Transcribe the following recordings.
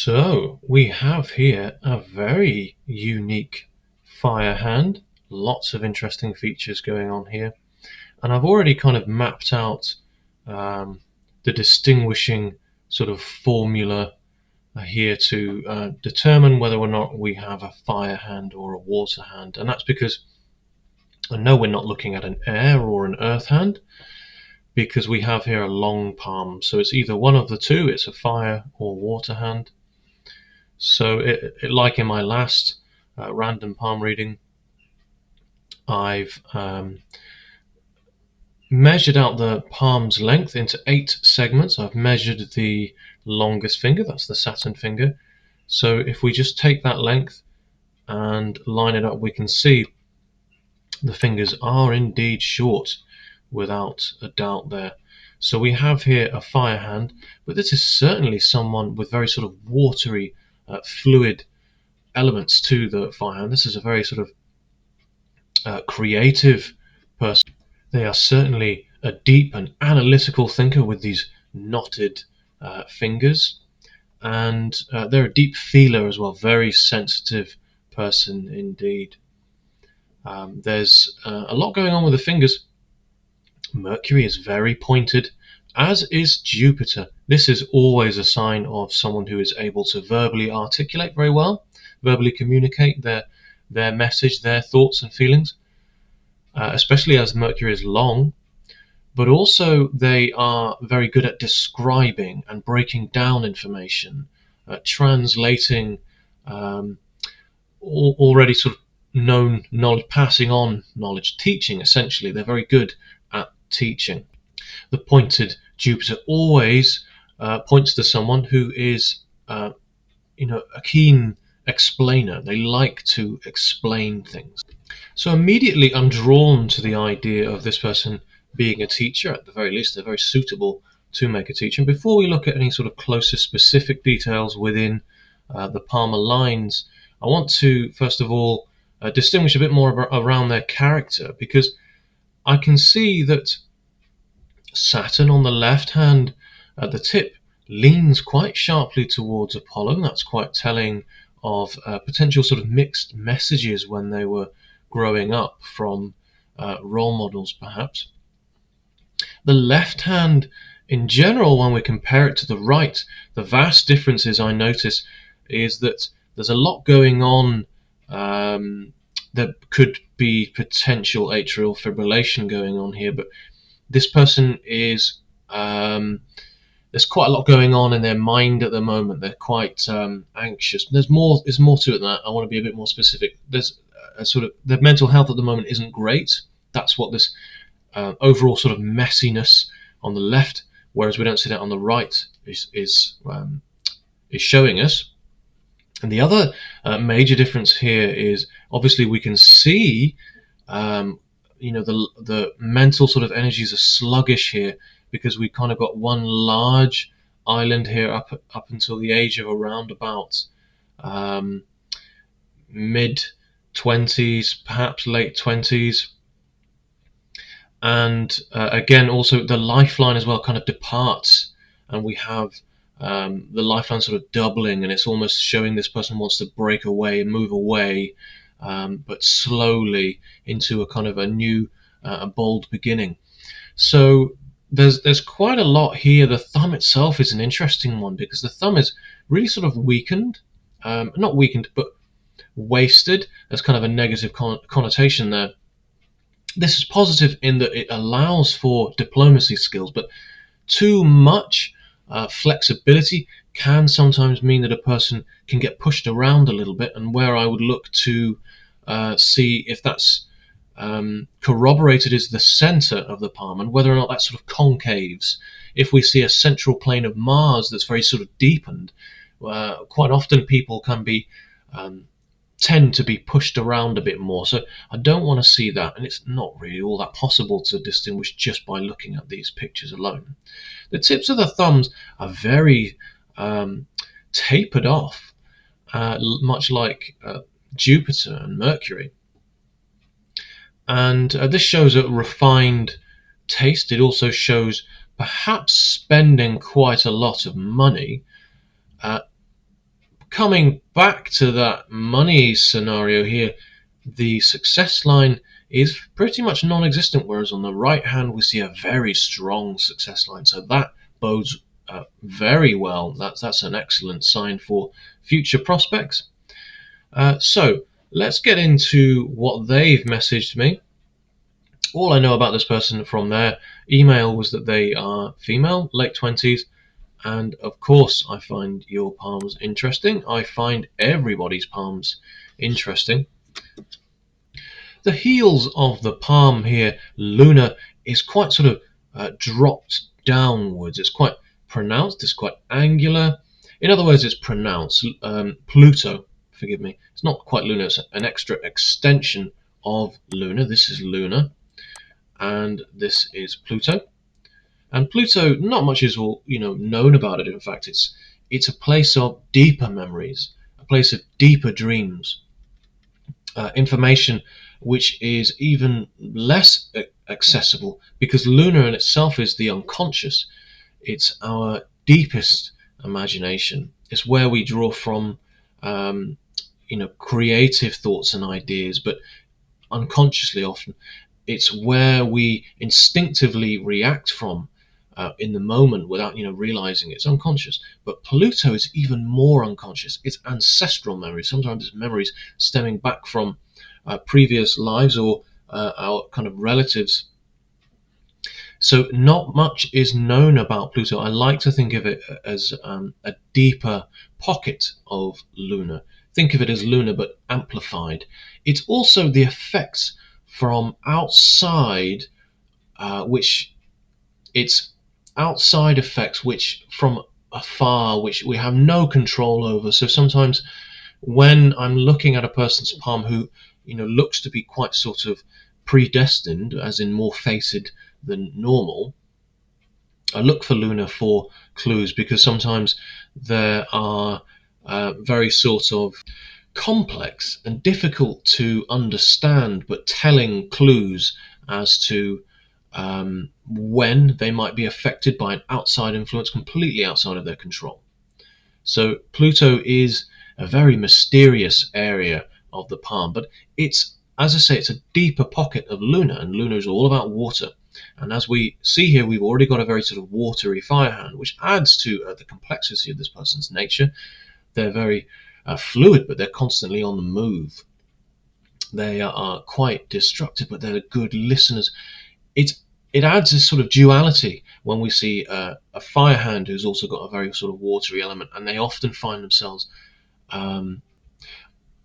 So we have here a very unique fire hand, lots of interesting features going on here, and I've already kind of mapped out the distinguishing sort of formula here to determine whether or not we have a fire hand or a water hand, and that's because I know we're not looking at an air or an earth hand, because we have here a long palm, so it's either one of the two, it's a fire or water hand. So like in my last random palm reading, I've measured out the palm's length into 8 segments. I've measured the longest finger, that's the Saturn finger. So if we just take that length and line it up, we can see the fingers are indeed short, without a doubt there. So we have here a fire hand, but this is certainly someone with very sort of watery, fluid elements to the fire hand. This is a very sort of creative person. They are certainly a deep and analytical thinker with these knotted fingers, and they're a deep feeler as well, very sensitive person indeed. There's a lot going on with the fingers. Mercury is very pointed, as is Jupiter. This is always a sign of someone who is able to verbally articulate very well, verbally communicate their message, their thoughts and feelings, especially as Mercury is long. But also they are very good at describing and breaking down information, translating already sort of known knowledge, passing on knowledge, teaching essentially. They're very good at teaching. The pointed Jupiter always points to someone who is a keen explainer. They like to explain things. So immediately I'm drawn to the idea of this person being a teacher. At the very least, they're very suitable to make a teacher. And before we look at any sort of closer specific details within the palmar lines, I want to first of all distinguish a bit more around their character, because I can see that Saturn on the left hand at the tip leans quite sharply towards Apollo. That's quite telling of potential sort of mixed messages when they were growing up from role models perhaps. The left hand in general, when we compare it to the right, the vast differences I notice is that there's a lot going on. There could be potential atrial fibrillation going on here, but this person is there's quite a lot going on in their mind at the moment. They're quite anxious. There's more to it than that. I want to be a bit more specific. There's a sort of their mental health at the moment isn't great. That's what this overall sort of messiness on the left, whereas we don't see that on the right, is showing us. And the other major difference here is obviously we can see the mental sort of energies are sluggish here, because we kind of got one large island here up until the age of around about mid-20s, perhaps late 20s. And again, also the lifeline as well kind of departs, and we have the lifeline sort of doubling, and it's almost showing this person wants to break away and move away, but slowly into a kind of a new, a bold beginning. So there's quite a lot here. The thumb itself is an interesting one, because the thumb is really sort of weakened, not weakened, but wasted. There's kind of a negative connotation there. This is positive in that it allows for diplomacy skills, but too much flexibility can sometimes mean that a person can get pushed around a little bit, and where I would look to see if that's corroborated is the center of the palm, and whether or not that sort of concaves. If we see a central plane of Mars that's very sort of deepened, quite often people can be tend to be pushed around a bit more. So I don't want to see that, and it's not really all that possible to distinguish just by looking at these pictures alone. The tips of the thumbs are very tapered off, much like Jupiter and Mercury. And this shows a refined taste. It also shows perhaps spending quite a lot of money. coming back to that money scenario here, the success line is pretty much non-existent, whereas on the right hand we see a very strong success line. So that bodes very well. That's an excellent sign for future prospects. So let's get into what they've messaged me. All I know about this person from their email was that they are female, late 20s, and of course I find your palms interesting. I find everybody's palms interesting. The heels of the palm here, lunar, is quite sort of dropped downwards. It's quite pronounced, it's quite angular. In other words, it's pronounced. Pluto, forgive me, it's not quite lunar, it's an extra extension of lunar. This is lunar, and this is Pluto. And Pluto, not much is known about it. In fact, it's a place of deeper memories, a place of deeper dreams, information which is even less accessible, because lunar in itself is the unconscious. It's our deepest imagination. It's where we draw from, creative thoughts and ideas, but unconsciously often. It's where we instinctively react from in the moment without realizing it's unconscious. But Pluto is even more unconscious. It's ancestral memories. Sometimes it's memories stemming back from previous lives or our kind of relatives. So not much is known about Pluto. I like to think of it as a deeper pocket of lunar. Think of it as lunar but amplified. It's also the effects from outside, which it's outside effects which from afar, which we have no control over. So sometimes when I'm looking at a person's palm who looks to be quite sort of predestined, as in more fated than normal, I look for lunar for clues, because sometimes there are very sort of complex and difficult to understand but telling clues as to when they might be affected by an outside influence completely outside of their control. So Pluto is a very mysterious area of the palm, but it's, as I say, it's a deeper pocket of lunar, and lunar is all about water. And as we see here, we've already got a very sort of watery fire hand, which adds to the complexity of this person's nature. They're very fluid, but they're constantly on the move. They are quite destructive, but they're good listeners. It adds this sort of duality when we see a fire hand who's also got a very sort of watery element, and they often find themselves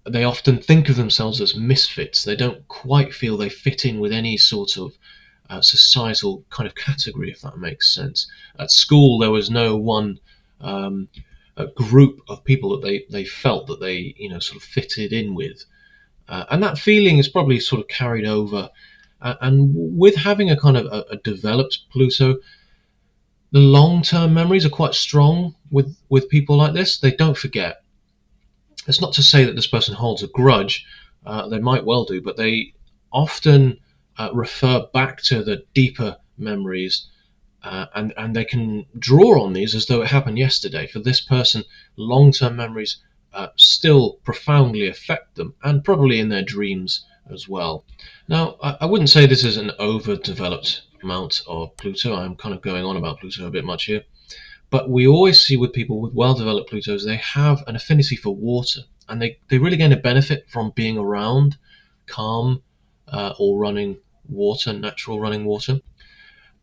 they often think of themselves as misfits. They don't quite feel they fit in with any sort of societal kind of category, if that makes sense. At school, there was no one group of people that they felt that they sort of fitted in with, and that feeling is probably sort of carried over. And with having a kind of a developed Pluto, the long-term memories are quite strong with people like this. They don't forget. It's not to say that this person holds a grudge. They might well do, but they often refer back to the deeper memories, and they can draw on these as though it happened yesterday. For this person, long-term memories still profoundly affect them, and probably in their dreams as well. Now, I wouldn't say this is an overdeveloped amount of Pluto. I'm kind of going on about Pluto a bit much here. But we always see with people with well-developed Plutos, they have an affinity for water, and they really gain a benefit from being around calm or running water, natural running water.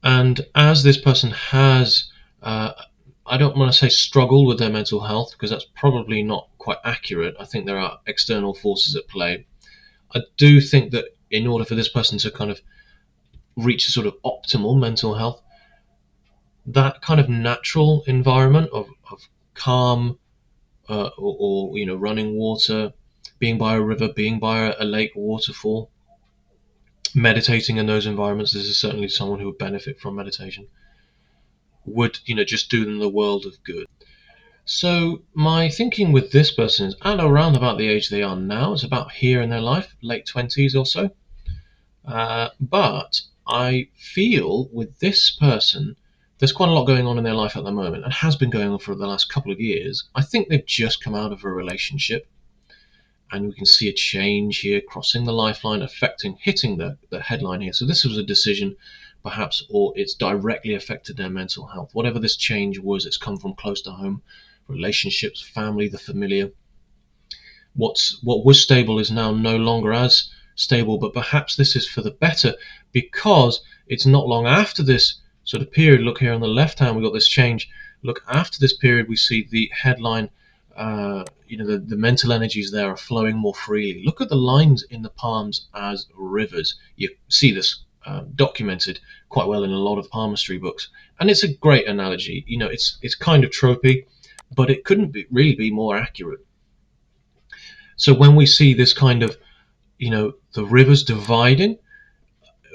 And as this person has, I don't want to say struggle with their mental health, because that's probably not quite accurate. I think there are external forces at play. I do think that in order for this person to kind of reach a sort of optimal mental health, that kind of natural environment of calm or running water, being by a river, being by a lake, waterfall, meditating in those environments, this is certainly someone who would benefit from meditation, would just do them the world of good. So my thinking with this person is at around about the age they are now. It's about here in their life, late 20s or so. But I feel with this person there's quite a lot going on in their life at the moment, and has been going on for the last couple of years. I think they've just come out of a relationship, and we can see a change here crossing the lifeline, hitting the headline here. So this was a decision, perhaps, or it's directly affected their mental health. Whatever this change was, it's come from close to home, relationships, family, the familiar. What was stable is now no longer as stable, but perhaps this is for the better, because it's not long after this sort of period. Look here on the left hand, we've got this change. Look, after this period, we see the headline, the mental energies there are flowing more freely. Look at the lines in the palms as rivers. You see this documented quite well in a lot of palmistry books, and it's a great analogy. It's kind of tropey, but it couldn't really be more accurate. So when we see this kind of, the rivers dividing,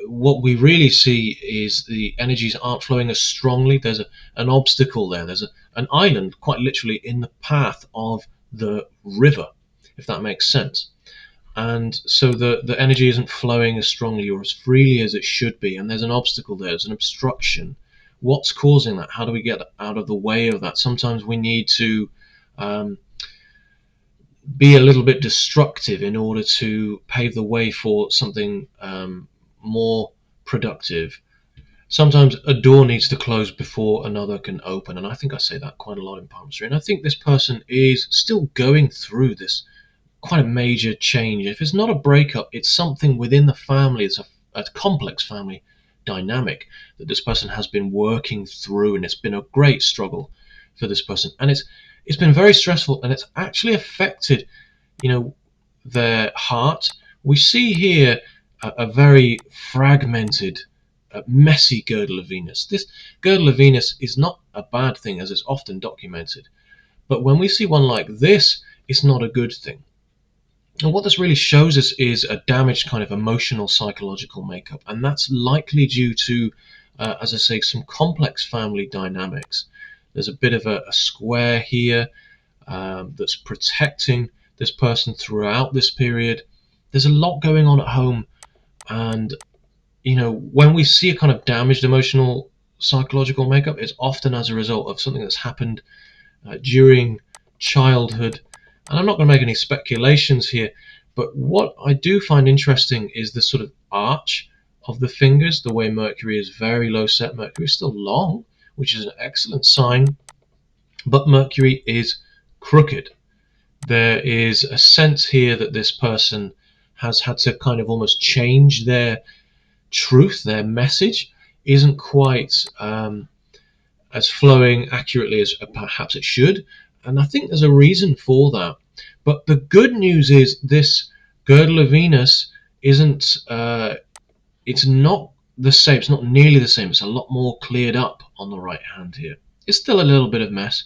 what we really see is the energies aren't flowing as strongly. There's an obstacle there. There's an island, quite literally, in the path of the river, if that makes sense. And so the energy isn't flowing as strongly or as freely as it should be, and there's an obstacle there. There's an obstruction. What's causing that? How do we get out of the way of that? Sometimes we need to be a little bit destructive in order to pave the way for something more productive. Sometimes a door needs to close before another can open, and I think I say that quite a lot in palmistry. And I think this person is still going through this quite a major change. If it's not a breakup, it's something within the family. It's a complex family dynamic that this person has been working through, and it's been a great struggle for this person, and it's been very stressful, and it's actually affected, their heart. We see here a very fragmented, messy girdle of Venus. This girdle of Venus is not a bad thing, as it's often documented, but when we see one like this, it's not a good thing. And what this really shows us is a damaged kind of emotional, psychological makeup, and that's likely due to, as I say, some complex family dynamics. There's a bit of a square here that's protecting this person throughout this period. There's a lot going on at home, and when we see a kind of damaged emotional, psychological makeup, it's often as a result of something that's happened during childhood. And I'm not going to make any speculations here, but what I do find interesting is the sort of arch of the fingers, the way Mercury is very low set. Mercury is still long, which is an excellent sign, but Mercury is crooked. There is a sense here that this person has had to kind of almost change their truth. Their message isn't quite as flowing accurately as perhaps it should, and I think there's a reason for that. But the good news is this girdle of Venus isn't, it's not the same, it's not nearly the same, it's a lot more cleared up on the right hand here. It's still a little bit of mess,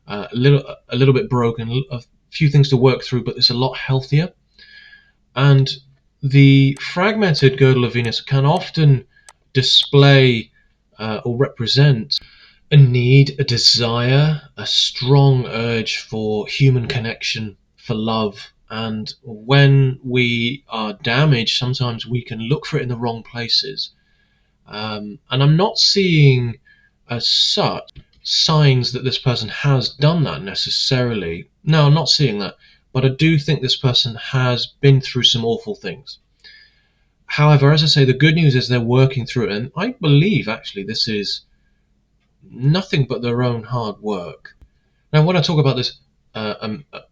a little bit broken, a few things to work through, but it's a lot healthier. And the fragmented girdle of Venus can often display or represent a need, a desire, a strong urge for human connection, for love. And when we are damaged, sometimes we can look for it in the wrong places. And I'm not seeing as such signs that this person has done that necessarily. No, I'm not seeing that. But I do think this person has been through some awful things. However, as I say, the good news is they're working through it. And I believe, actually, this is nothing but their own hard work. Now, when I talk about this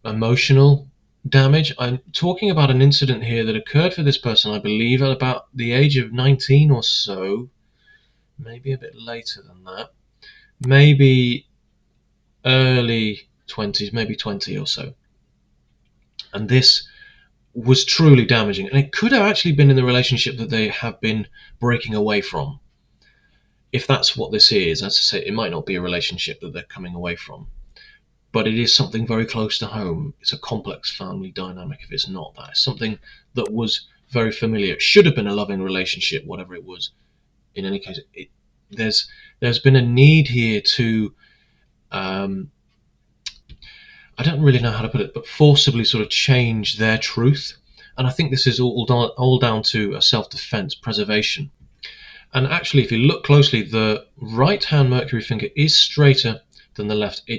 emotional damage, I'm talking about an incident here that occurred for this person, I believe, at about the age of 19 or so, maybe a bit later than that, maybe early 20s, maybe 20 or so. And this was truly damaging, and it could have actually been in the relationship that they have been breaking away from. If that's what this is, as I say, it might not be a relationship that they're coming away from, but it is something very close to home. It's a complex family dynamic. If it's not that, it's something that was very familiar. It should have been a loving relationship, whatever it was. In any case, there's been a need here to, I don't really know how to put it, but forcibly sort of change their truth. And I think this is all down to a self-defense, preservation. And actually, if you look closely, the right hand Mercury finger is straighter than the left.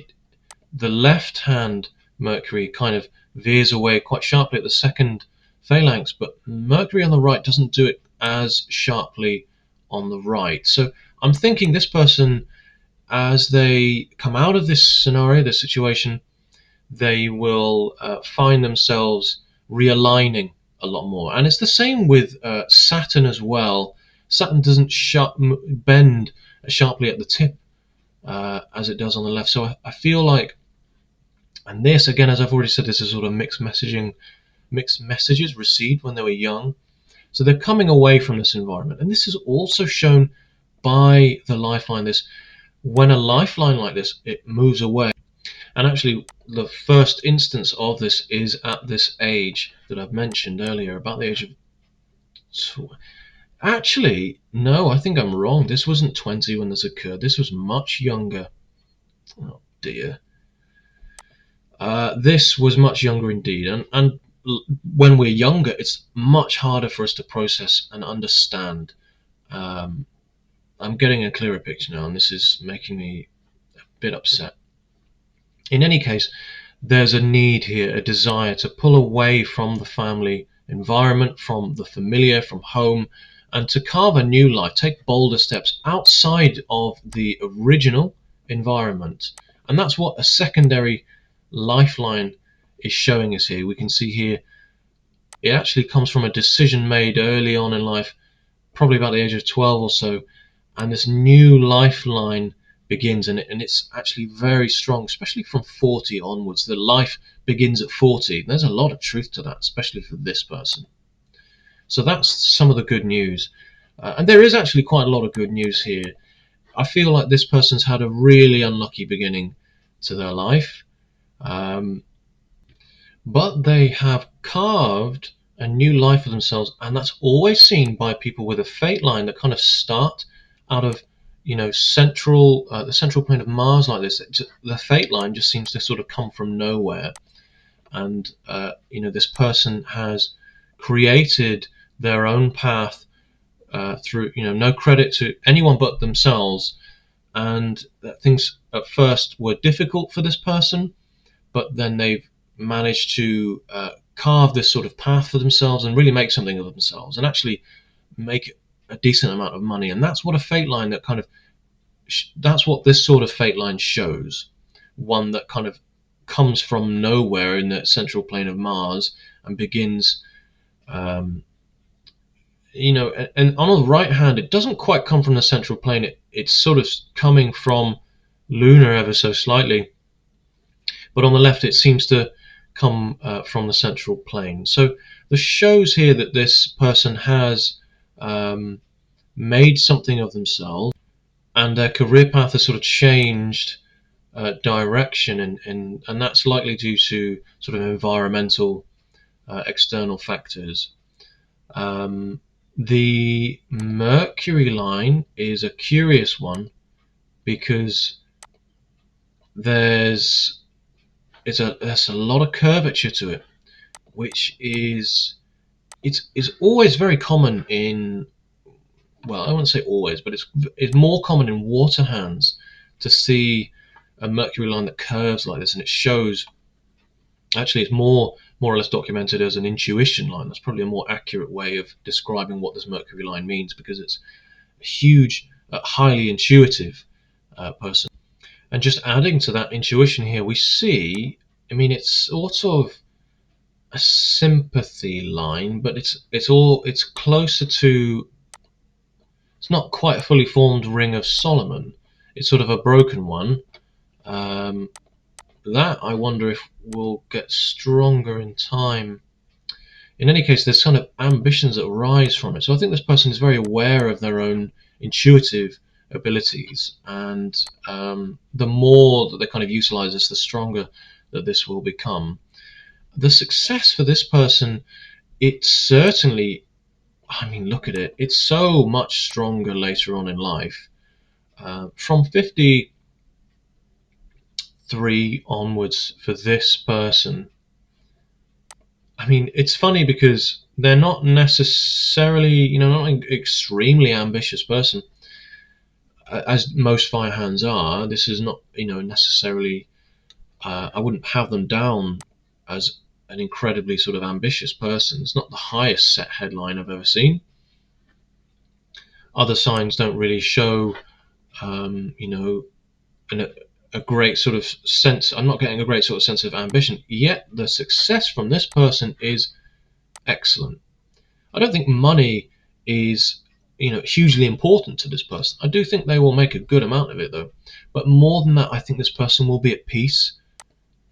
The left hand Mercury kind of veers away quite sharply at the second phalanx, but Mercury on the right doesn't do it as sharply on the right. So I'm thinking this person, as they come out of this scenario, this situation, they will find themselves realigning a lot more. And it's the same with Saturn as well. Saturn doesn't bend sharply at the tip as it does on the left. So I feel like, and this again, as I've already said, this is sort of mixed messages received when they were young. So they're coming away from this environment. And this is also shown by the lifeline. This, when a lifeline like this, it moves away. And actually, the first instance of this is at this age that I've mentioned earlier, about the age of... Actually, no, I think I'm wrong. This wasn't 20 when this occurred. This was much younger. Oh, dear. This was much younger indeed. And when we're younger, it's much harder for us to process and understand. I'm getting a clearer picture now, and this is making me a bit upset. In any case, there's a need here, a desire to pull away from the family environment, from the familiar, from home, and to carve a new life, take bolder steps outside of the original environment. And that's what a secondary lifeline is showing us here. We can see here it actually comes from a decision made early on in life, probably about the age of 12 or so, and this new lifeline begins, and it's actually very strong, especially from 40 onwards. The life begins at 40. There's a lot of truth to that, especially for this person. So that's some of the good news. And there is actually quite a lot of good news here. I feel like this person's had a really unlucky beginning to their life, but they have carved a new life for themselves, and that's always seen by people with a fate line that kind of start out of, the central plane of Mars like this. The fate line just seems to sort of come from nowhere, and this person has created their own path through, no credit to anyone but themselves, and that things at first were difficult for this person, but then they've managed to carve this sort of path for themselves and really make something of themselves, and actually make a decent amount of money. And that's what a fate line that kind of that's what this sort of fate line shows, one that kind of comes from nowhere in the central plane of Mars and begins and on the right hand, it doesn't quite come from the central plane. It's sort of coming from lunar ever so slightly, but on the left it seems to come from the central plane. So this shows here that this person has made something of themselves, and their career path has sort of changed direction, and that's likely due to sort of environmental external factors. The Mercury line is a curious one because there's a lot of curvature to it, which is always very common in, well, I wouldn't say always, but it's more common in water hands to see a Mercury line that curves like this, and it shows, actually it's more or less documented as an intuition line. That's probably a more accurate way of describing what this Mercury line means, because it's a huge, highly intuitive person. And just adding to that intuition here, we see, it's sort of a sympathy line, but it's closer to, it's not quite a fully formed ring of Solomon. It's sort of a broken one. That I wonder if will get stronger in time. In any case, there's kind of ambitions that arise from it. So I think this person is very aware of their own intuitive abilities, and the more that they kind of utilize this, the stronger that this will become. The success for this person, it's certainly, look at it, it's so much stronger later on in life. From 53 onwards for this person, it's funny because they're not necessarily, not an extremely ambitious person, as most fire hands are. This is not, necessarily. I wouldn't have them down as an incredibly sort of ambitious person. It's not the highest set headline I've ever seen. Other signs don't really show, an, a great sort of sense. I'm not getting a great sort of sense of ambition. Yet the success from this person is excellent. I don't think money is, hugely important to this person. I do think they will make a good amount of it though. But more than that, I think this person will be at peace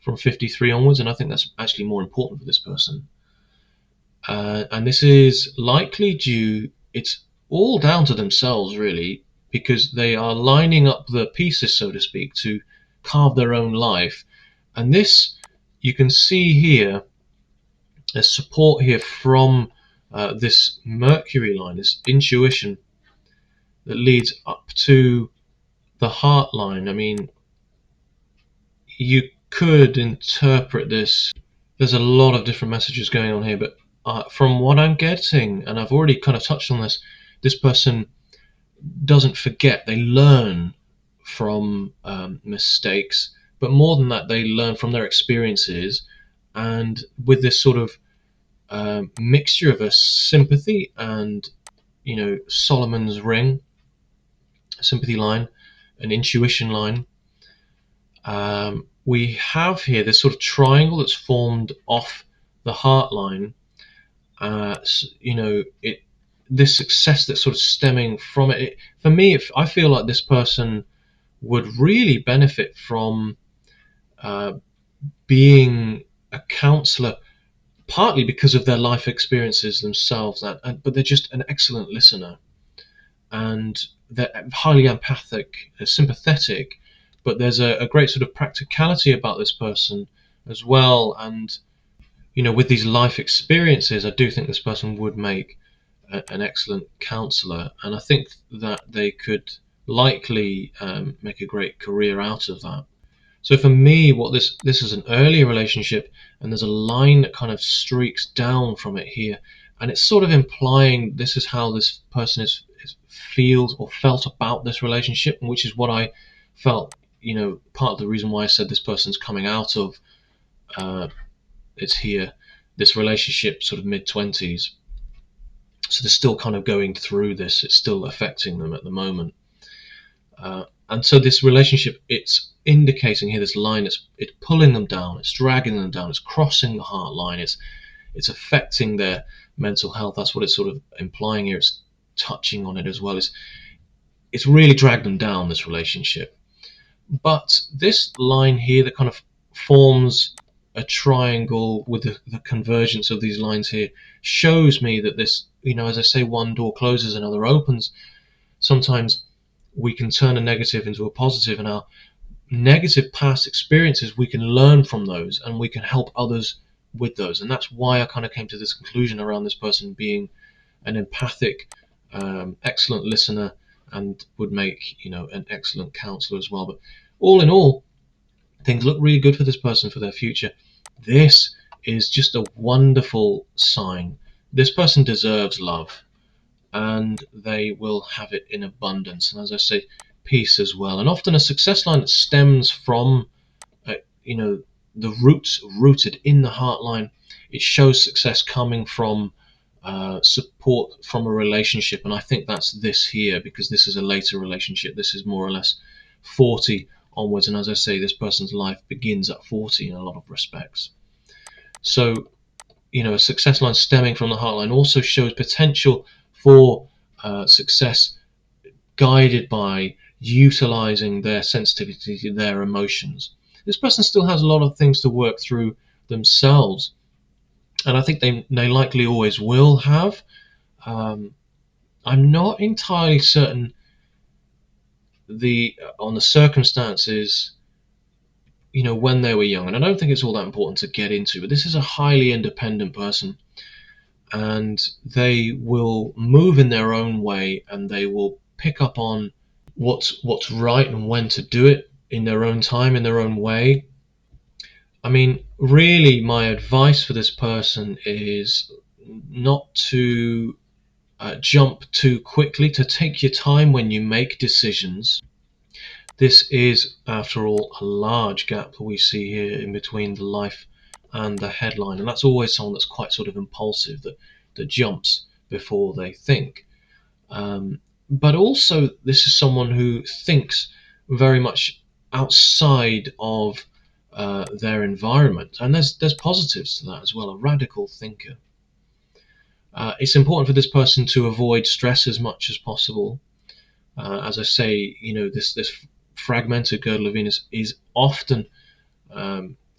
from 53 onwards, and I think that's actually more important for this person. And this is likely due, it's all down to themselves really, because they are lining up the pieces, so to speak, to carve their own life. And this, you can see here, there's support here from this Mercury line, this intuition that leads up to the heart line. I mean, you could interpret this. There's a lot of different messages going on here, but from what I'm getting, and I've already kind of touched on this person doesn't forget. They learn from mistakes, but more than that, they learn from their experiences. And with this sort of mixture of a sympathy and, Solomon's ring, sympathy line, an intuition line, we have here this sort of triangle that's formed off the heart line. This success that's sort of stemming from it. For me, if I feel like this person would really benefit from uh, being a counselor, partly because of their life experiences themselves, but they're just an excellent listener, and they're highly empathic, sympathetic, but there's a great sort of practicality about this person as well. And with these life experiences, I do think this person would make an excellent counsellor, and I think that they could likely make a great career out of that. So for me, what this is an early relationship, and there's a line that kind of streaks down from it here, and it's sort of implying this is how this person feels or felt about this relationship, which is what I felt. Part of the reason why I said this person's coming out of it's here, this relationship, sort of mid-20s. So they're still kind of going through this. It's still affecting them at the moment. And so this relationship, it's indicating here, this line, it's pulling them down, it's dragging them down, it's crossing the heart line, it's affecting their mental health. That's what it's sort of implying here. It's touching on it as well. It's really dragged them down, this relationship. But this line here that kind of forms a triangle with the convergence of these lines here shows me that this, as I say, one door closes, another opens. Sometimes we can turn a negative into a positive, and our negative past experiences, we can learn from those and we can help others with those. And that's why I kind of came to this conclusion around this person being an empathic, excellent listener, and would make an excellent counselor as well. But all in all, things look really good for this person for their future. This is just a wonderful sign. This person deserves love, and they will have it in abundance. And as I say, peace as well. And often a success line that stems from, the roots rooted in the heart line. It shows success coming from support from a relationship, and I think that's this here, because this is a later relationship. This is more or less 40 onwards, and as I say, this person's life begins at 40 in a lot of respects. So a success line stemming from the heart line also shows potential for success guided by utilizing their sensitivity to their emotions. This person still has a lot of things to work through themselves, and I think they likely always will have. I'm not entirely certain on the circumstances, when they were young, and I don't think it's all that important to get into, but this is a highly independent person, and they will move in their own way, and they will pick up on what's right and when to do it in their own time, in their own way. I mean, really, my advice for this person is not to jump too quickly, to take your time when you make decisions. This is, after all, a large gap that we see here in between the life and the headline, and that's always someone that's quite sort of impulsive, that jumps before they think. But also, this is someone who thinks very much outside of their environment, and there's positives to that as well. A radical thinker. It's important for this person to avoid stress as much as possible. As I say, this fragmented girdle of Venus is often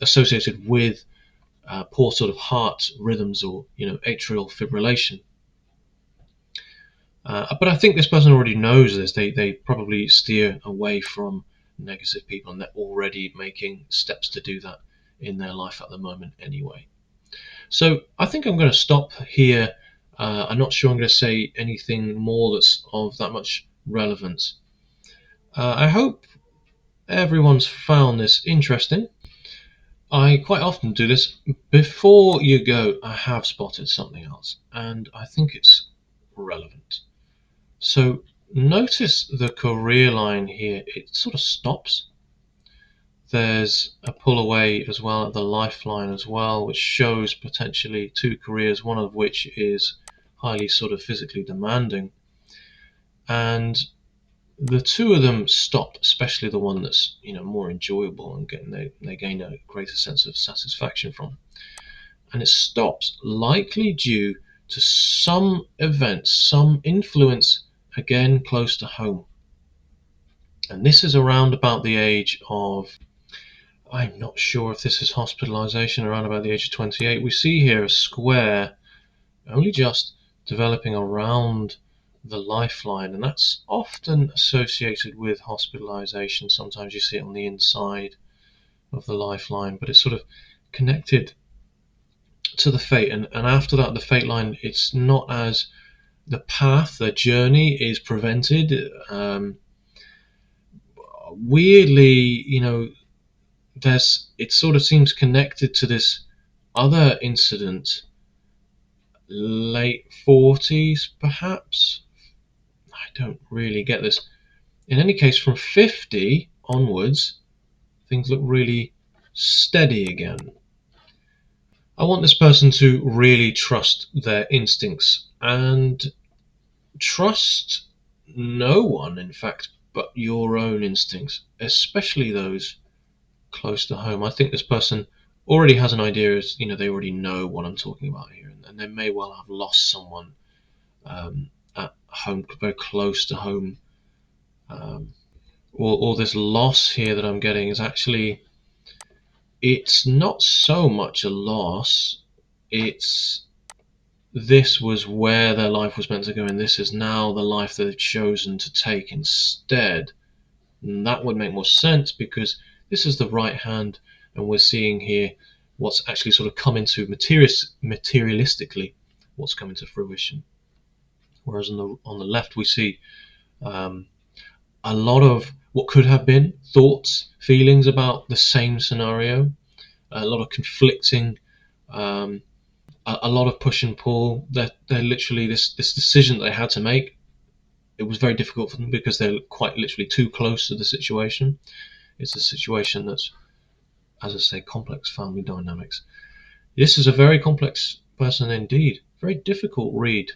associated with poor sort of heart rhythms, or atrial fibrillation. But I think this person already knows this. They probably steer away from negative people, and they're already making steps to do that in their life at the moment anyway. So I think I'm going to stop here. I'm not sure I'm going to say anything more that's of that much relevance. I hope everyone's found this interesting. I quite often do this. Before you go, I have spotted something else, and I think it's relevant. So notice the career line here, it sort of stops. There's a pull away as well at the lifeline as well, which shows potentially two careers, one of which is highly sort of physically demanding. And the two of them stopped, especially the one that's more enjoyable and they gain a greater sense of satisfaction from. And it stops likely due to some event, some influence, again close to home. And this is around about the age of, I'm not sure if this is hospitalization, around about the age of 28. We see here a square only just developing around the lifeline, and that's often associated with hospitalization. Sometimes you see it on the inside of the lifeline, but it's sort of connected to the fate. And after that, the fate line, it's not as the path, the journey is prevented. Weirdly, it sort of seems connected to this other incident, late 40s perhaps. I don't really get this. In any case, from 50 onwards, things look really steady again. I want this person to really trust their instincts and trust no one, in fact, but your own instincts, especially those close to home. I think this person already has an idea, as they already know what I'm talking about here, and they may well have lost someone at home, very close to home. Or this loss here that I'm getting is actually, it's not so much a loss, it's this was where their life was meant to go, and this is now the life they've chosen to take instead. And that would make more sense, because this is the right hand, and we're seeing here what's actually sort of come into materialistically, what's coming to fruition. Whereas on the left we see a lot of what could have been thoughts, feelings about the same scenario, a lot of conflicting, a lot of push and pull. They're literally this decision they had to make. It was very difficult for them because they're quite literally too close to the situation. It's a situation that's, as I say, complex family dynamics. This is a very complex person indeed. Very difficult read.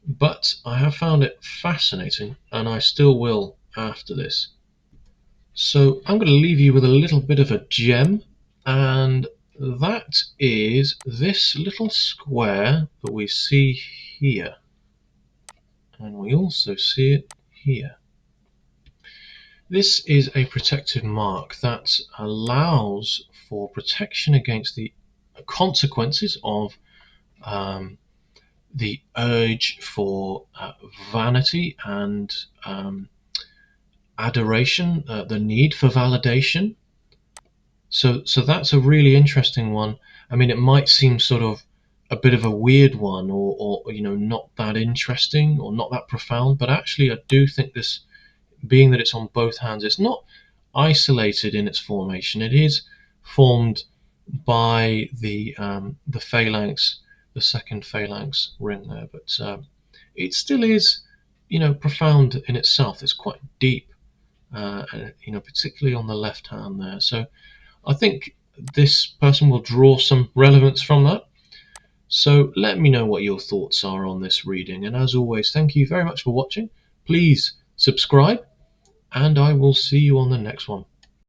But I have found it fascinating, and I still will after this. So I'm going to leave you with a little bit of a gem, and that is this little square that we see here. And we also see it here. This is a protective mark that allows for protection against the consequences of the urge for vanity and adoration, the need for validation. So that's a really interesting one. I mean, it might seem sort of a bit of a weird one, or not that interesting or not that profound, but actually I do think this, being that it's on both hands, it's not isolated in its formation. It is formed by the phalanx the second phalanx ring there, but it still is, profound in itself. It's quite deep, particularly on the left hand there. So I think this person will draw some relevance from that. So let me know what your thoughts are on this reading, and as always, thank you very much for watching. Please subscribe, and I will see you on the next one.